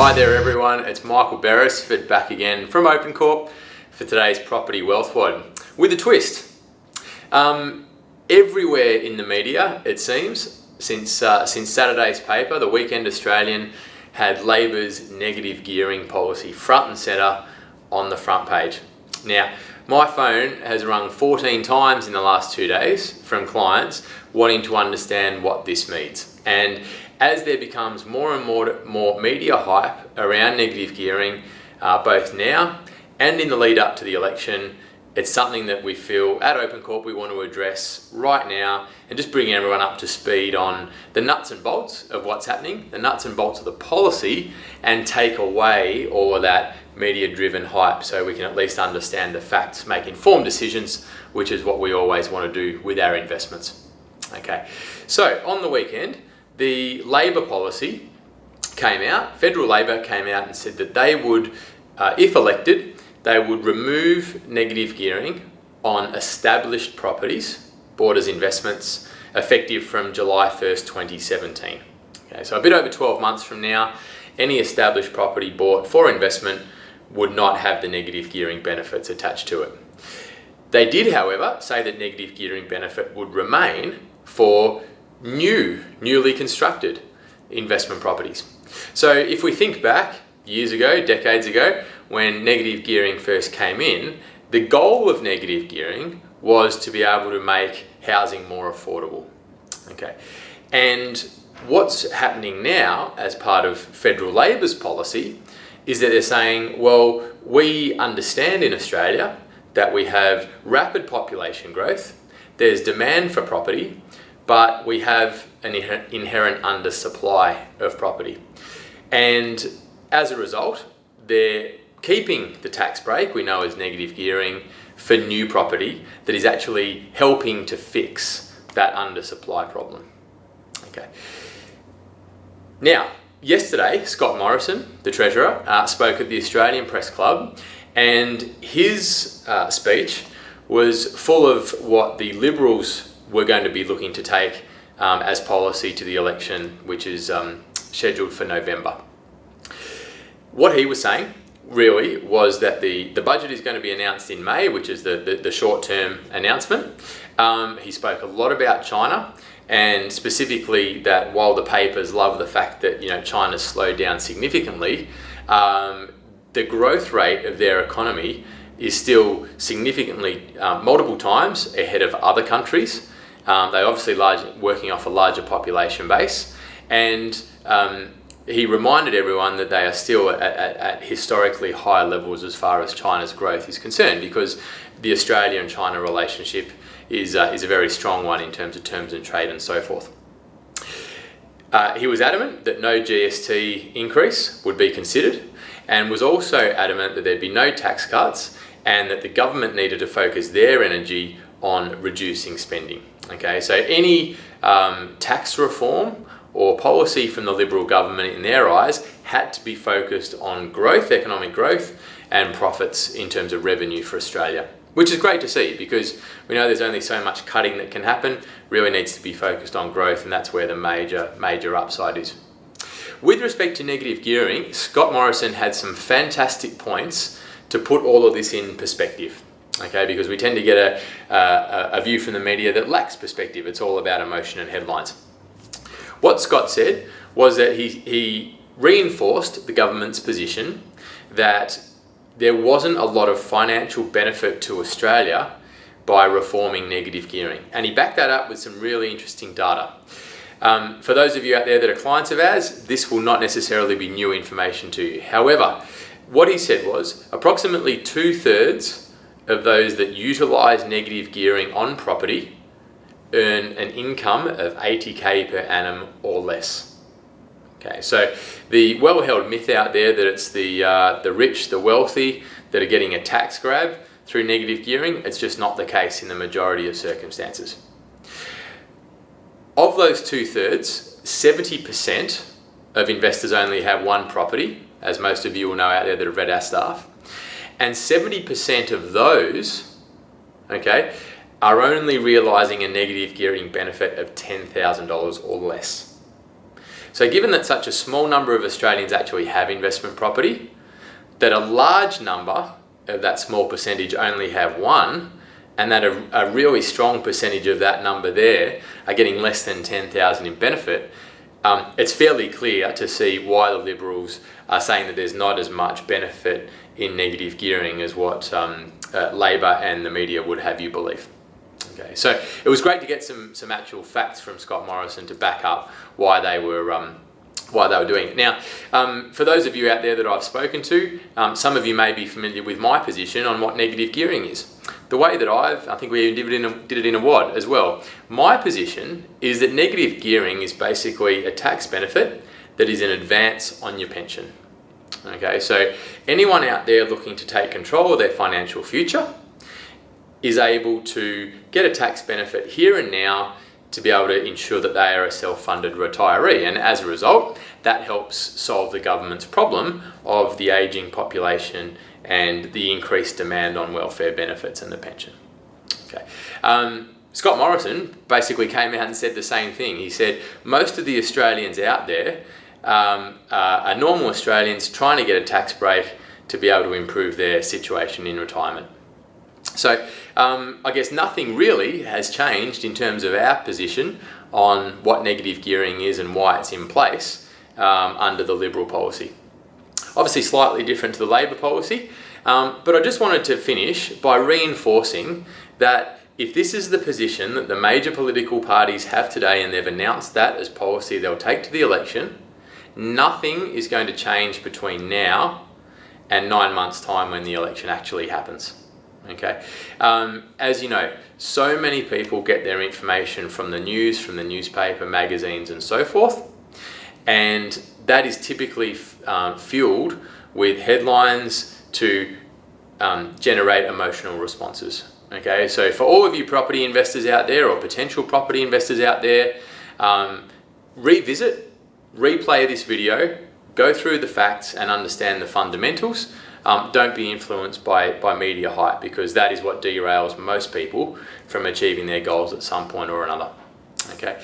Hi there everyone, it's Michael Beresford back again from OpenCorp for today's Property WOD with a twist. Everywhere in the media, it seems, since Saturday's paper, the Weekend Australian had Labor's negative gearing policy front and centre on the front page. Now, my phone has rung 14 times in the last 2 days from clients wanting to understand what this means. And as there becomes more and more media hype around negative gearing, both now and in the lead up to the election, it's something that we feel at OpenCorp we want to address right now and just bring everyone up to speed on the nuts and bolts of what's happening, the nuts and bolts of the policy, and take away all of that media-driven hype so we can at least understand the facts, make informed decisions, which is what we always want to do with our investments. Okay, so on the weekend, the Labor policy came out, Federal Labor came out and said that they would, if elected, they would remove negative gearing on established properties, bought as investments, effective from July 1st, 2017. Okay, so a bit over 12 months from now, any established property bought for investment would not have the negative gearing benefits attached to it. They did, however, say that negative gearing benefit would remain for newly constructed investment properties. So if we think back years ago, decades ago, when negative gearing first came in, the goal of negative gearing was to be able to make housing more affordable. Okay, and what's happening now as part of Federal Labor's policy is that they're saying, well, we understand in Australia that we have rapid population growth, there's demand for property, but we have an inherent undersupply of property. And as a result, they're keeping the tax break, we know as negative gearing, for new property that is actually helping to fix that undersupply problem. Okay. Now, yesterday, Scott Morrison, the Treasurer, spoke at the Australian Press Club, and his speech was full of what the Liberals were going to be looking to take as policy to the election, which is scheduled for November. What he was saying really was that the budget is going to be announced in May, which is the short-term announcement. He spoke a lot about China, and specifically that while the papers love the fact that China's slowed down significantly, the growth rate of their economy is still significantly multiple times ahead of other countries. They're obviously working off a larger population base, and he reminded everyone that they are still at historically high levels as far as China's growth is concerned, because the Australia and China relationship is a very strong one in terms of terms and trade and so forth. He was adamant that no GST increase would be considered, and was also adamant that there'd be no tax cuts and that the government needed to focus their energy on reducing spending. Okay, so any tax reform or policy from the Liberal government, in their eyes, had to be focused on growth, economic growth, and profits in terms of revenue for Australia, which is great to see because we know there's only so much cutting that can happen. Really needs to be focused on growth, and that's where the major upside is. With respect to negative gearing, Scott Morrison had some fantastic points to put all of this in perspective. Okay, because we tend to get a view from the media that lacks perspective. It's all about emotion and headlines. What Scott said was that he reinforced the government's position that there wasn't a lot of financial benefit to Australia by reforming negative gearing. And he backed that up with some really interesting data. For those of you out there that are clients of ours, this will not necessarily be new information to you. However, what he said was approximately 2/3 of those that utilise negative gearing on property earn an income of 80k per annum or less. Okay, so the well-held myth out there that it's the rich, the wealthy that are getting a tax grab through negative gearing, it's just not the case in the majority of circumstances. Of those 2/3, 70% of investors only have one property, as most of you will know out there that have read our stuff, and 70% of those, okay, are only realising a negative gearing benefit of $10,000 or less. So given that such a small number of Australians actually have investment property, that a large number of that small percentage only have one, and that a really strong percentage of that number there are getting less than 10,000 in benefit, it's fairly clear to see why the Liberals are saying that there's not as much benefit in negative gearing as what Labor and the media would have you believe. Okay, so it was great to get some actual facts from Scott Morrison to back up why they were doing it. Now, for those of you out there that I've spoken to, some of you may be familiar with my position on what negative gearing is. The way that I think we did it in a WOD as well. My position is that negative gearing is basically a tax benefit that is in advance on your pension. Okay, so anyone out there looking to take control of their financial future is able to get a tax benefit here and now to be able to ensure that they are a self-funded retiree, and as a result that helps solve the government's problem of the ageing population and the increased demand on welfare benefits and the pension. Okay. Scott Morrison basically came out and said the same thing. He said most of the Australians out there are normal Australians trying to get a tax break to be able to improve their situation in retirement. So I guess nothing really has changed in terms of our position on what negative gearing is and why it's in place under the Liberal policy. Obviously slightly different to the Labor policy, but I just wanted to finish by reinforcing that if this is the position that the major political parties have today and they've announced that as policy they'll take to the election, nothing is going to change between now and 9 months' time when the election actually happens. Okay, as you know, so many people get their information from the news, from the newspaper, magazines and so forth, and that is typically fueled with headlines to generate emotional responses. Okay, so for all of you property investors out there or potential property investors out there, replay this video, go through the facts and understand the fundamentals. Don't be influenced by media hype, because that is what derails most people from achieving their goals at some point or another. Okay.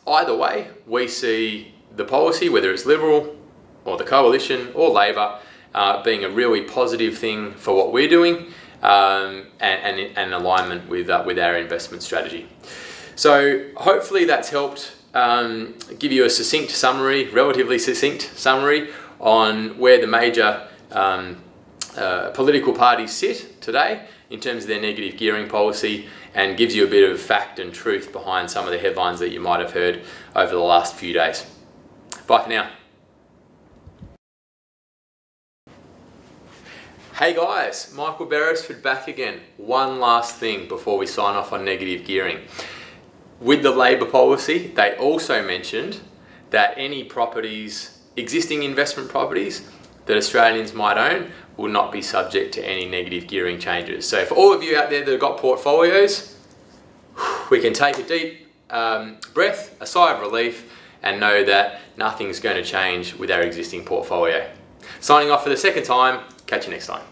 Either way, we see the policy, whether it's Liberal or the Coalition or Labor, being a really positive thing for what we're doing and in alignment with our investment strategy. So hopefully that's helped give you a succinct summary, relatively succinct summary on where the major political parties sit today in terms of their negative gearing policy, and gives you a bit of fact and truth behind some of the headlines that you might have heard over the last few days. Bye for now. Hey guys, Michael Beresford back again. One last thing before we sign off on negative gearing. With the Labor policy, they also mentioned that any properties, existing investment properties that Australians might own, will not be subject to any negative gearing changes. So for all of you out there that have got portfolios, we can take a deep breath, a sigh of relief, and know that nothing's going to change with our existing portfolio. Signing off for the second time, catch you next time.